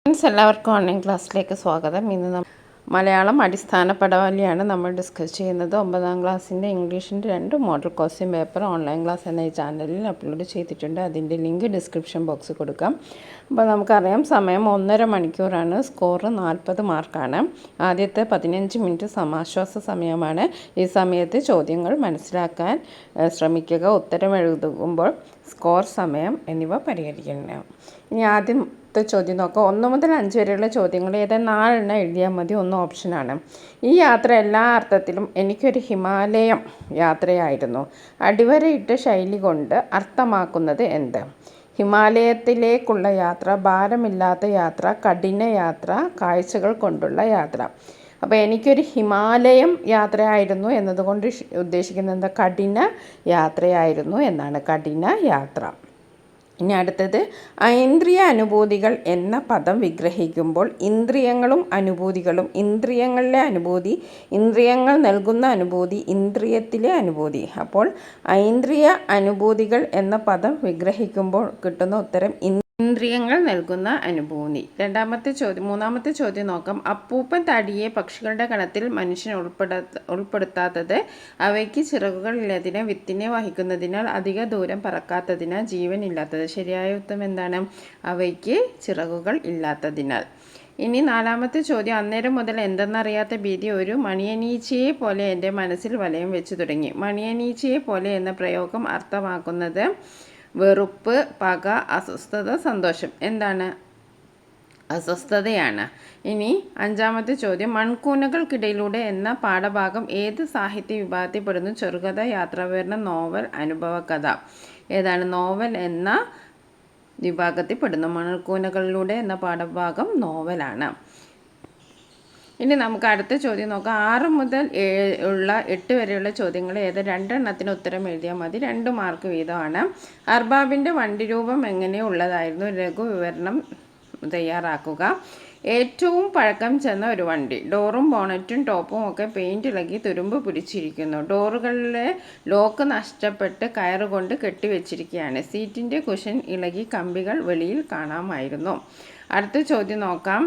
Friends, എല്ലാവർക്കും online ക്ലാസ്സിലേക്ക് സ്വാഗതം. ഇന്ന് മലയാളം അടിസ്ഥാന പദാവലിയാണ് നമ്മൾ ഡിസ്കസ് ചെയ്യുന്നത്. 9ാം ക്ലാസ്സിൻ്റെ ഇംഗ്ലീഷിൻ്റെ 2 model question paper online class എന്ന ഈ ചാനലിൽ അപ്ലോഡ് ചെയ്തിട്ടുണ്ട്. അതിൻ്റെ ലിങ്ക് ഡിസ്ക്രിപ്ഷൻ ബോക്സിൽ കൊടുക്കാം. അപ്പോൾ നമുക്കറിയാം, സമയം 1.5 മണിക്കൂറാണ്. സ്കോർ 40 മാർക്കാണ്. ആദ്യത്തെ 15 മിനിറ്റ് സമാശ്വാസ സമയമാണ്. ഈ സമയത്ത് ചോദ്യങ്ങൾ മനസ്സിലാക്കാൻ ശ്രമിക്കുക. ഉത്തരം എഴുതുമ്പോൾ സ്കോർ, സമയം എന്നിവ പരിഹരിക്കണം. ഇനി ആദ്യത്തെ ചോദ്യം നോക്കാം. 1 മുതൽ 5 വരെയുള്ള ചോദ്യങ്ങൾ ഏതാണ്ട് 4 എണ്ണം എഴുതിയാൽ മതി. 1 ഓപ്ഷനാണ്. ഈ യാത്ര എല്ലാ അർത്ഥത്തിലും എനിക്കൊരു ഹിമാലയം യാത്രയായിരുന്നു. അടിവരയിട്ട ശൈലി കൊണ്ട് അർത്ഥമാക്കുന്നത് എന്ത്? ഹിമാലയത്തിലേക്കുള്ള യാത്ര, ഭാരമില്ലാത്ത യാത്ര, കഠിന യാത്ര, കാഴ്ചകൾ കൊണ്ടുള്ള യാത്ര. അപ്പോൾ എനിക്കൊരു ഹിമാലയം യാത്രയായിരുന്നു എന്നതുകൊണ്ട് ഉദ്ദേശിക്കുന്നത് എന്താ? കഠിന യാത്രയായിരുന്നു എന്നാണ്. കഠിന യാത്ര. ഇനി അടുത്തത്, ഐന്ദ്രിയ അനുഭൂതികൾ എന്ന പദം വിഗ്രഹിക്കുമ്പോൾ ഇന്ദ്രിയങ്ങളും അനുഭൂതികളും, ഇന്ദ്രിയങ്ങളിലെ അനുഭൂതി, ഇന്ദ്രിയങ്ങൾ നൽകുന്ന അനുഭൂതി, ഇന്ദ്രിയത്തിലെ അനുഭൂതി. അപ്പോൾ ഐന്ദ്രിയ അനുഭൂതികൾ എന്ന പദം വിഗ്രഹിക്കുമ്പോൾ കിട്ടുന്ന ഉത്തരം ഇന്ദ്രിയങ്ങൾ നൽകുന്ന അനുഭൂതി. മൂന്നാമത്തെ ചോദ്യം നോക്കാം. അപ്പൂപ്പൻ താടിയെ പക്ഷികളുടെ ഗണത്തിൽ മനുഷ്യൻ ഉൾപ്പെടുത്താത്തത് അവയ്ക്ക് ചിറകുകൾ ഇല്ലാത്തതിനാൽ, വിത്തിനെ വഹിക്കുന്നതിനാൽ, അധിക ദൂരം പറക്കാത്തതിനാൽ, ജീവൻ ഇല്ലാത്തത്. ശരിയായ ഉത്തരം എന്താണ്? അവയ്ക്ക് ചിറകുകൾ ഇല്ലാത്തതിനാൽ. ഇനി 4ാമത്തെ ചോദ്യം. അന്നേരം മുതൽ എന്തെന്നറിയാത്ത ഭീതി ഒരു മണിയനീച്ചയെ പോലെ എൻ്റെ മനസ്സിൽ വലയം വെച്ചു തുടങ്ങി. മണിയനീച്ചയെ പോലെ എന്ന പ്രയോഗം അർത്ഥമാക്കുന്നത് വെറുപ്പ്, പക, അസ്വസ്ഥത, സന്തോഷം. എന്താണ്? അസ്വസ്ഥതയാണ്. ഇനി 5ാമത്തെ ചോദ്യം. മൺകൂനകൾക്കിടയിലൂടെ എന്ന പാഠഭാഗം ഏത് സാഹിത്യ വിഭാഗത്തിൽ പെടുന്നു? ചെറുകഥ, യാത്രാവിവരണം, നോവൽ, അനുഭവകഥ. ഏതാണ്? നോവൽ എന്ന വിഭാഗത്തിൽ പെടുന്നു. മൺകൂനകളിലൂടെ എന്ന പാഠഭാഗം നോവലാണ്. ഇനി നമുക്ക് അടുത്ത ചോദ്യം നോക്കാം. 6 മുതൽ 8 വരെയുള്ള ചോദ്യങ്ങൾ ഏത് 2 എണ്ണത്തിന് ഉത്തരം എഴുതിയാൽ മതി. 2 മാർക്ക് വീതമാണ്. അർബാബിൻ്റെ വണ്ടി രൂപം എങ്ങനെയുള്ളതായിരുന്നു? ലഘു വിവരണം തയ്യാറാക്കുക. ഏറ്റവും പഴക്കം ചെന്ന ഒരു വണ്ടി. ഡോറും ബോണറ്റും ടോപ്പും ഒക്കെ പെയിൻ്റ് ഇളകി തുരുമ്പ് പിടിച്ചിരിക്കുന്നു. ഡോറുകളിലെ ലോക്ക് നഷ്ടപ്പെട്ട് കയറുകൊണ്ട് കെട്ടിവെച്ചിരിക്കുകയാണ്. സീറ്റിൻ്റെ കുഷൻ ഇളകി കമ്പികൾ വെളിയിൽ കാണാമായിരുന്നു. അടുത്ത ചോദ്യം നോക്കാം.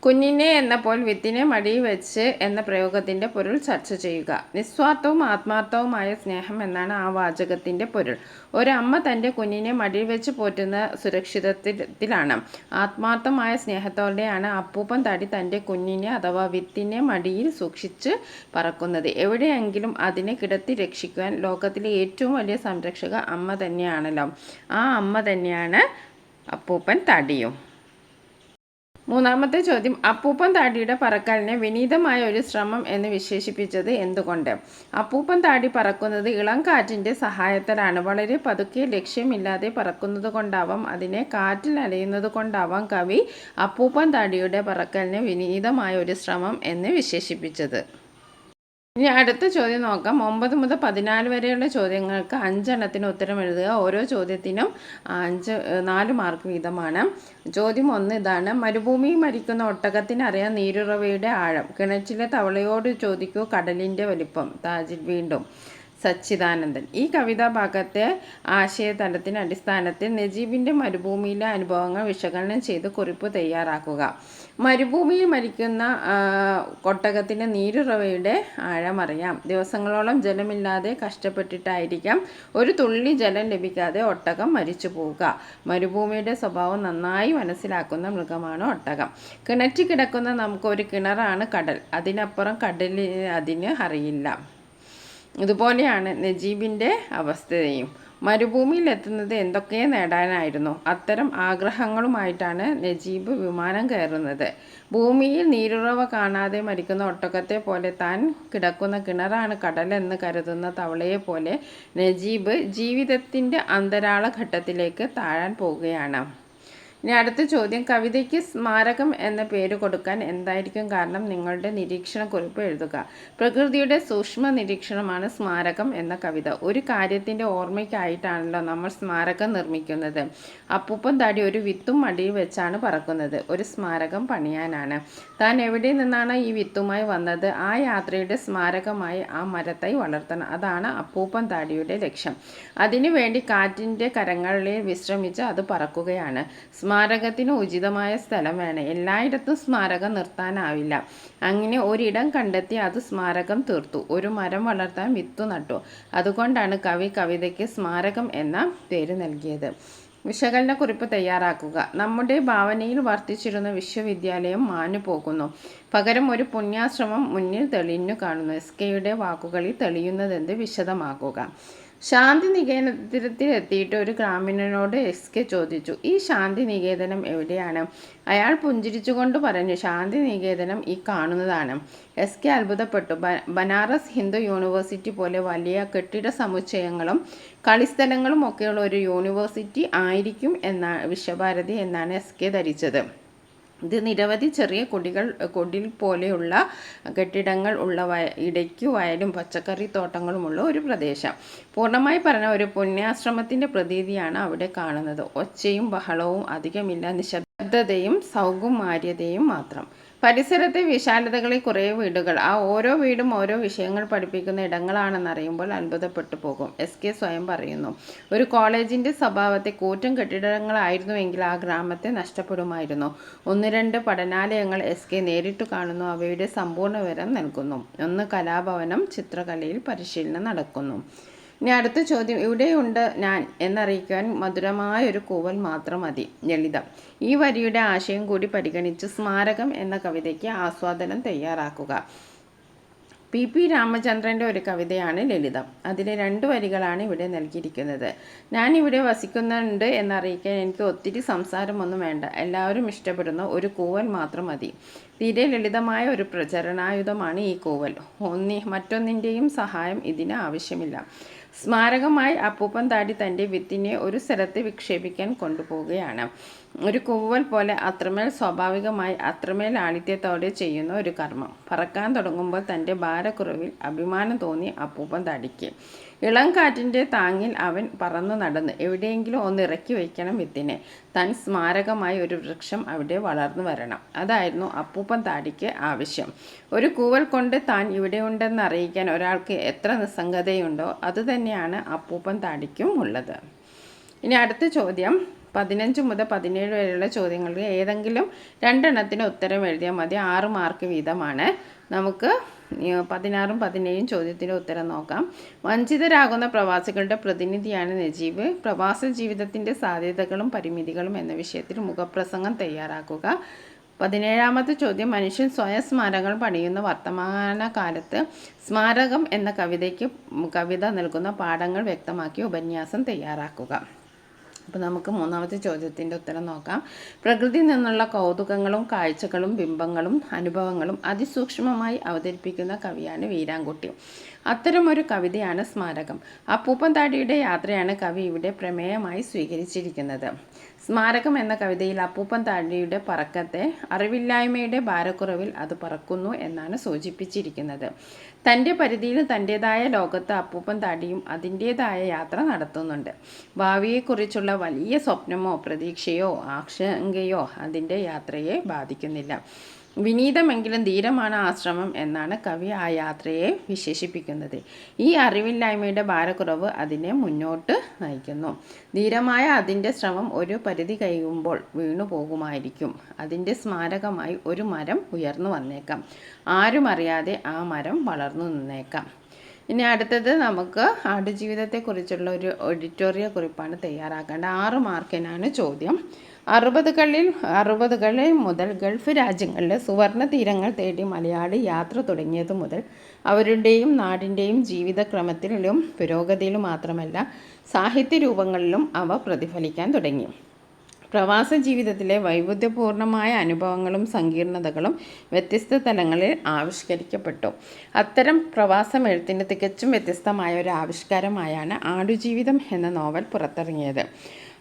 കുഞ്ഞിനെ എന്നപ്പോൾ വിത്തിനെ മടിയിൽ വെച്ച് എന്ന പ്രയോഗത്തിൻ്റെ പൊരുൾ ചർച്ച ചെയ്യുക. നിസ്വാർത്ഥവും ആത്മാർത്ഥവുമായ സ്നേഹം എന്നാണ് ആ വാചകത്തിൻ്റെ പൊരുൾ. ഒരമ്മ തൻ്റെ കുഞ്ഞിനെ മടിയിൽ വെച്ച് പോറ്റുന്ന സുരക്ഷിതത്വത്തിലാണ്. ആത്മാർത്ഥമായ സ്നേഹത്തോടെയാണ് അപ്പൂപ്പൻ താടി തൻ്റെ കുഞ്ഞിനെ അഥവാ വിത്തിനെ മടിയിൽ സൂക്ഷിച്ച് പറക്കുന്നത്. എവിടെയെങ്കിലും അതിനെ കിടത്തി രക്ഷിക്കുവാൻ ലോകത്തിലെ ഏറ്റവും വലിയ സംരക്ഷക അമ്മ തന്നെയാണല്ലോ. ആ അമ്മ തന്നെയാണ് അപ്പൂപ്പൻ താടിയും. 3ാമത്തെ ചോദ്യം. അപ്പൂപ്പൻ താടിയുടെ പറക്കലിനെ വിനീതമായ ഒരു ശ്രമം എന്ന് വിശേഷിപ്പിച്ചത് എന്തുകൊണ്ട്? അപ്പൂപ്പൻ താടി പറക്കുന്നത് ഇളം കാറ്റിൻ്റെ സഹായത്താലാണ്. വളരെ പതുക്കെ, ലക്ഷ്യമില്ലാതെ പറക്കുന്നത് കൊണ്ടാവാം, അതിനെ കാറ്റിൽ അലയുന്നത് കൊണ്ടാവാം കവി അപ്പൂപ്പൻ താടിയുടെ പറക്കലിനെ വിനീതമായ ഒരു ശ്രമം എന്ന് വിശേഷിപ്പിച്ചത്. ഇനി അടുത്ത ചോദ്യം നോക്കാം. 9 മുതൽ 14 വരെയുള്ള ചോദ്യങ്ങൾക്ക് 5 എണ്ണത്തിന് ഉത്തരം എഴുതുക. ഓരോ ചോദ്യത്തിനും 4 മാർക്ക് വീതമാണ്. ചോദ്യം 1 ഇതാണ്. മരുഭൂമിയിൽ മരിക്കുന്ന ഒട്ടകത്തിനറിയാം നീരുറവയുടെ ആഴം. കിണറ്റിലെ തവളയോട് ചോദിക്കൂ കടലിൻ്റെ വലിപ്പം. താജിൽ. വീണ്ടും സച്ചിദാനന്ദൻ. ഈ കവിതാഭാഗത്തെ ആശയതലത്തിന് അടിസ്ഥാനത്തിൽ നജീബിൻ്റെ മരുഭൂമിയിലെ അനുഭവങ്ങൾ വിശകലനം ചെയ്ത് കുറിപ്പ് തയ്യാറാക്കുക. മരുഭൂമിയിൽ മരിക്കുന്ന ഒട്ടകത്തിന് നീരുറവയുടെ ആഴമറിയാം. ദിവസങ്ങളോളം ജലമില്ലാതെ കഷ്ടപ്പെട്ടിട്ടായിരിക്കാം ഒരു തുള്ളി ജലം ലഭിക്കാതെ ഒട്ടകം മരിച്ചു പോവുക. മരുഭൂമിയുടെ സ്വഭാവം നന്നായി മനസ്സിലാക്കുന്ന മൃഗമാണ് ഒട്ടകം. കിണറ്റിൽ കിടക്കുന്ന നമുക്കൊരു കിണറാണ് കടൽ. അതിനപ്പുറം കടലിന് അതിന് അറിയില്ല. ഇതുപോലെയാണ് നജീബിൻ്റെ അവസ്ഥയും. മരുഭൂമിയിൽ എത്തുന്നത് എന്തൊക്കെ നേടാനായിരുന്നു? അത്തരം ആഗ്രഹങ്ങളുമായിട്ടാണ് നജീബ് വിമാനം കയറുന്നത്. ഭൂമിയിൽ നീരുറവ കാണാതെ മരിക്കുന്ന ഒട്ടകത്തെ പോലെ താൻ കിടക്കുന്ന കിണറാണ് കടലെന്ന് കരുതുന്ന തവളയെ പോലെ നജീബ് ജീവിതത്തിൻ്റെ അന്തരാള ഘട്ടത്തിലേക്ക് താഴാൻ പോവുകയാണ്. ഇനി അടുത്ത ചോദ്യം, കവിതയ്ക്ക് സ്മാരകം എന്ന പേര് കൊടുക്കാൻ എന്തായിരിക്കും കാരണം? നിങ്ങളുടെ നിരീക്ഷണക്കുറിപ്പ് എഴുതുക. പ്രകൃതിയുടെ സൂക്ഷ്മ നിരീക്ഷണമാണ് സ്മാരകം എന്ന കവിത. ഒരു കാര്യത്തിൻ്റെ ഓർമ്മയ്ക്കായിട്ടാണല്ലോ നമ്മൾ സ്മാരകം നിർമ്മിക്കുന്നത്. അപ്പൂപ്പൻ താടി ഒരു വിത്തും മടിയിൽ വെച്ചാണ് പറക്കുന്നത്. ഒരു സ്മാരകം പണിയാനാണ്. താൻ എവിടെ നിന്നാണ് ഈ വിത്തുമായി വന്നത്? ആ യാത്രയുടെ സ്മാരകമായി ആ മരത്തൈ വളർത്തണം. അതാണ് അപ്പൂപ്പൻ താടിയുടെ ലക്ഷ്യം. അതിനുവേണ്ടി കാറ്റിൻ്റെ കരങ്ങളിൽ വിശ്രമിച്ച് അത് പറക്കുകയാണ്. സ്മാരകത്തിന് ഉചിതമായ സ്ഥലം വേണം. എല്ലായിടത്തും സ്മാരകം നിർത്താനാവില്ല. അങ്ങനെ ഒരിടം കണ്ടെത്തി അത് സ്മാരകം തീർത്തു. ഒരു മരം വളർത്താൻ വിത്തു നട്ടു. അതുകൊണ്ടാണ് കവി കവിതയ്ക്ക് സ്മാരകം എന്ന പേര് നൽകിയത്. വിശകലനക്കുറിപ്പ് തയ്യാറാക്കുക. നമ്മുടെ ഭാവനയിൽ വർത്തിച്ചിരുന്ന വിശ്വവിദ്യാലയം മാഞ്ഞുപോകുന്നു. പകരം ഒരു പുണ്യാശ്രമം മുന്നിൽ തെളിഞ്ഞു കാണുന്നു. എസ്.കെയുടെ വാക്കുകളിൽ തെളിയുന്നതെന്ത്? വിശദമാക്കുക. ശാന്തി നികേതനത്തിലെത്തിയിട്ട് ഒരു ഗ്രാമീണനോട് എസ്.കെ ചോദിച്ചു, ഈ ശാന്തി നികേതനം എവിടെയാണ്? അയാൾ പുഞ്ചിരിച്ചുകൊണ്ട് പറഞ്ഞു, ശാന്തി നികേതനം ഈ കാണുന്നതാണ്. എസ്.കെ അത്ഭുതപ്പെട്ടു. ബനാറസ് ഹിന്ദു യൂണിവേഴ്സിറ്റി പോലെ വലിയ കെട്ടിട സമുച്ചയങ്ങളും കളിസ്ഥലങ്ങളും ഒക്കെയുള്ള ഒരു യൂണിവേഴ്സിറ്റി ആയിരിക്കും വിശ്വഭാരതി എന്നാണ് എസ്.കെ ധരിച്ചത്. ഇത് നിരവധി ചെറിയ കുടിൽ പോലെയുള്ള കെട്ടിടങ്ങൾ ഉള്ള ഇടയ്ക്കു വയലും പച്ചക്കറിത്തോട്ടങ്ങളുമുള്ള ഒരു പ്രദേശം. പൂർണ്ണമായി പറഞ്ഞ ഒരു പുണ്യാശ്രമത്തിൻ്റെ പ്രതീതിയാണ് അവിടെ കാണുന്നത്. ഒച്ചയും ബഹളവും അധികമില്ല, നിശബ്ദതയും സൗകുമാര്യതയും മാത്രം. പരിസരത്തെ വിശാലതകളിൽ കുറേ വീടുകൾ. ആ ഓരോ വീടും ഓരോ വിഷയങ്ങൾ പഠിപ്പിക്കുന്ന ഇടങ്ങളാണെന്നറിയുമ്പോൾ അത്ഭുതപ്പെട്ടു പോകും. എസ്.കെ സ്വയം പറയുന്നു. ഒരു കോളേജിൻ്റെ സ്വഭാവത്തെ കൂറ്റൻ കെട്ടിടങ്ങളായിരുന്നുവെങ്കിൽ ആ ഗ്രാമത്തെ നഷ്ടപ്പെടുമായിരുന്നു. 1-2 പഠനാലയങ്ങൾ എസ്.കെ നേരിട്ട് കാണുന്നു. അവയുടെ സമ്പൂർണ്ണ വിവരം നൽകുന്നു. ഒന്ന് കലാഭവനം. ചിത്രകലയിൽ പരിശീലനം നടക്കുന്നു. ഇനി അടുത്ത ചോദ്യം, ഇവിടെയുണ്ട് ഞാൻ എന്നറിയിക്കാൻ മധുരമായൊരു കൂവൽ മാത്രം മതി. ലളിതം. ഈ വരിയുടെ ആശയം കൂടി പരിഗണിച്ച് സ്മാരകം എന്ന കവിതയ്ക്ക് ആസ്വാദനം തയ്യാറാക്കുക. പി രാമചന്ദ്രൻ്റെ ഒരു കവിതയാണ് ലളിതം. അതിലെ 2 വരികളാണ് ഇവിടെ നൽകിയിരിക്കുന്നത്. ഞാൻ ഇവിടെ വസിക്കുന്നുണ്ട് എന്നറിയിക്കാൻ എനിക്ക് ഒത്തിരി സംസാരമൊന്നും വേണ്ട. എല്ലാവരും ഇഷ്ടപ്പെടുന്ന ഒരു കൂവൽ മാത്രം മതി. തീരെ ലളിതമായ ഒരു പ്രചരണായുധമാണ് ഈ കൂവൽ. മറ്റൊന്നിൻ്റെയും സഹായം ഇതിന് ആവശ്യമില്ല. സ്മാരകമായി അപ്പൂപ്പൻ താടി തൻ്റെ വിത്തിനെ ഒരു സ്ഥലത്ത് വിക്ഷേപിക്കാൻ കൊണ്ടുപോവുകയാണ്. ഒരു കൂവൽ പോലെ അത്രമേൽ സ്വാഭാവികമായി അത്രമേൽ ലാളിത്യത്തോടെ ചെയ്യുന്ന ഒരു കർമ്മം. പറക്കാൻ തുടങ്ങുമ്പോൾ തൻ്റെ ഭാരക്കുറവിൽ അഭിമാനം തോന്നി അപ്പൂപ്പൻ താടിക്ക്. ഇളം കാറ്റിൻ്റെ താങ്ങിൽ അവൻ പറന്നു നടന്ന് എവിടെയെങ്കിലും ഒന്ന് ഇറക്കി വയ്ക്കണം വിത്തിനെ. താൻ സ്മാരകമായി ഒരു വൃക്ഷം അവിടെ വളർന്നു വരണം. അതായിരുന്നു അപ്പൂപ്പൻ താടിക്ക് ആവശ്യം. ഒരു കൂവൽ കൊണ്ട് താൻ ഇവിടെയുണ്ടെന്ന് അറിയിക്കാൻ ഒരാൾക്ക് എത്ര നിസ്സംഗതയുണ്ടോ അതുതന്നെയാണ് അപ്പൂപ്പൻ താടിക്കും ഉള്ളത്. ഇനി അടുത്ത ചോദ്യം, 15 മുതൽ 17 വരെയുള്ള ചോദ്യങ്ങൾക്ക് ഏതെങ്കിലും 2 എണ്ണത്തിന് ഉത്തരം എഴുതിയാൽ മതി. 6 മാർക്ക് വീതമാണ്. നമുക്ക് 16ഉം 17ഉം ചോദ്യത്തിൻ്റെ ഉത്തരം നോക്കാം. വഞ്ചിതരാകുന്ന പ്രവാസികളുടെ പ്രതിനിധിയാണ് നജീബ്. പ്രവാസ ജീവിതത്തിൻ്റെ സാധ്യതകളും പരിമിതികളും എന്ന വിഷയത്തിൽ മുഖപ്രസംഗം തയ്യാറാക്കുക. 17ാമത്തെ ചോദ്യം, മനുഷ്യൻ സ്വയം സ്മാരകങ്ങൾ പണിയുന്ന വർത്തമാനകാലത്ത് സ്മാരകം എന്ന കവിത നൽകുന്ന പാഠങ്ങൾ വ്യക്തമാക്കി ഉപന്യാസം തയ്യാറാക്കുക. അപ്പോൾ നമുക്ക് 3ാമത്തെ ചോദ്യത്തിൻ്റെ ഉത്തരം നോക്കാം. പ്രകൃതിയിൽ നിന്നുള്ള കൗതുകങ്ങളും കാഴ്ചകളും ബിംബങ്ങളും അനുഭവങ്ങളും അതിസൂക്ഷ്മമായി അവതരിപ്പിക്കുന്ന കവിയാണ് വീരാൻകുട്ടി. അത്തരമൊരു കവിതയാണ് സ്മാരകം. അപ്പൂപ്പൻ താടിയുടെ യാത്രയാണ് കവി ഇവിടെ പ്രമേയമായി സ്വീകരിച്ചിരിക്കുന്നത്. സ്മാരകം എന്ന കവിതയിൽ അപ്പൂപ്പൻ താടിയുടെ പറക്കത്തെ അറിവില്ലായ്മയുടെ ഭാരക്കുറവിൽ അത് പറക്കുന്നു എന്നാണ് സൂചിപ്പിച്ചിരിക്കുന്നത്. തൻ്റെ പരിധിയിൽ തൻ്റേതായ ലോകത്ത് അപ്പൂപ്പൻ താടിയും അതിൻ്റേതായ യാത്ര നടത്തുന്നുണ്ട്. ഭാവിയെക്കുറിച്ചുള്ള വലിയ സ്വപ്നമോ പ്രതീക്ഷയോ ആശങ്കയോ അതിൻ്റെ യാത്രയെ ബാധിക്കുന്നില്ല. വിനീതമെങ്കിലും ധീരമാണ് ആശ്രമം എന്നാണ് കവി ആ യാത്രയെ വിശേഷിപ്പിക്കുന്നത്. ഈ അറിവില്ലായ്മയുടെ ഭാരക്കുറവ് അതിനെ മുന്നോട്ട് നയിക്കുന്നു. ധീരമായ അതിൻ്റെ ശ്രമം ഒരു പരിധി കഴിയുമ്പോൾ വീണു പോകുമായിരിക്കും. അതിൻ്റെ സ്മാരകമായി ഒരു മരം ഉയർന്നു വന്നേക്കാം. ആരും അറിയാതെ ആ മരം വളർന്നു നിന്നേക്കാം. ഇനി അടുത്തത് നമുക്ക് ആടുജീവിതത്തെക്കുറിച്ചുള്ള ഒരു എഡിറ്റോറിയൽ കുറിപ്പാണ് തയ്യാറാക്കേണ്ടത്. 6 മാർക്കിനാണ് ചോദ്യം. 60കളിൽ മുതൽ ഗൾഫ് രാജ്യങ്ങളിലെ സുവർണ തീരങ്ങൾ തേടി മലയാളി യാത്ര തുടങ്ങിയതു മുതൽ അവരുടെയും നാടിൻ്റെയും ജീവിതക്രമത്തിലും പുരോഗതിയിലും മാത്രമല്ല സാഹിത്യരൂപങ്ങളിലും അവ പ്രതിഫലിക്കാൻ തുടങ്ങി. പ്രവാസ ജീവിതത്തിലെ വൈവിധ്യപൂർണമായ അനുഭവങ്ങളും സങ്കീർണതകളും വ്യത്യസ്ത തലങ്ങളിൽ ആവിഷ്കരിക്കപ്പെട്ടു. അത്തരം പ്രവാസം എഴുത്തിന് തികച്ചും വ്യത്യസ്തമായ ഒരു ആവിഷ്കാരമായാണ് ആടുജീവിതം എന്ന നോവൽ പുറത്തിറങ്ങിയത്.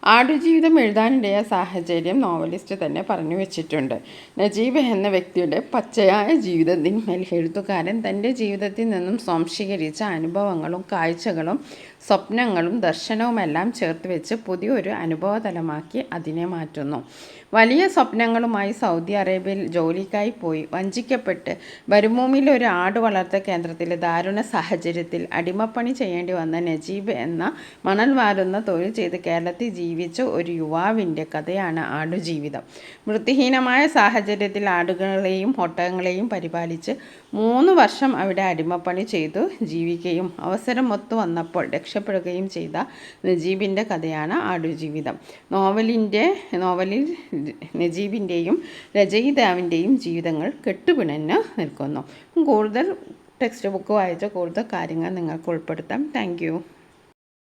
ആടുജീവിതം എഴുതാനിടയ സാഹചര്യം നോവലിസ്റ്റ് തന്നെ പറഞ്ഞു വെച്ചിട്ടുണ്ട്. നജീബ് എന്ന വ്യക്തിയുടെ പച്ചയായ ജീവിതത്തിന്മേൽ എഴുത്തുകാരൻ തൻ്റെ ജീവിതത്തിൽ നിന്നും സ്വാംശീകരിച്ച അനുഭവങ്ങളും കാഴ്ചകളും സ്വപ്നങ്ങളും ദർശനവുമെല്ലാം ചേർത്ത് വെച്ച് പുതിയൊരു അനുഭവതലമാക്കി അതിനെ മാറ്റുന്നു. വലിയ സ്വപ്നങ്ങളുമായി സൗദി അറേബ്യയിൽ ജോലിക്കായി പോയി വഞ്ചിക്കപ്പെട്ട് മരുഭൂമിയിലെ ഒരു ആട് വളർത്തൽ കേന്ദ്രത്തിലെ ദാരുണ സാഹചര്യത്തിൽ അടിമപ്പണി ചെയ്യേണ്ടി വന്ന നജീബ് എന്ന മണൽ വാരുന്ന തൊഴിൽ ചെയ്ത് കേരളത്തിൽ ജീവിച്ച ഒരു യുവാവിൻ്റെ കഥയാണ് ആടുജീവിതം. വൃത്തിഹീനമായ സാഹചര്യത്തിൽ ആടുകളെയും ഒട്ടകങ്ങളെയും പരിപാലിച്ച് 3 വർഷം അവിടെ അടിമപ്പണി ചെയ്തു ജീവിക്കുകയും അവസരം ഒത്തു വന്നപ്പോൾ രക്ഷപ്പെടുകയും ചെയ്ത നജീബിൻ്റെ കഥയാണ് ആടുജീവിതം. നോവലിൽ നജീബിൻ്റെയും രചയിതാവിൻ്റെയും ജീവിതങ്ങൾ കെട്ടുപിണഞ്ഞ് നിൽക്കുന്നു. കൂടുതൽ ടെക്സ്റ്റ് ബുക്ക് വായിച്ച കൂടുതൽ കാര്യങ്ങൾ നിങ്ങൾക്ക് ഉൾപ്പെടുത്താം. താങ്ക്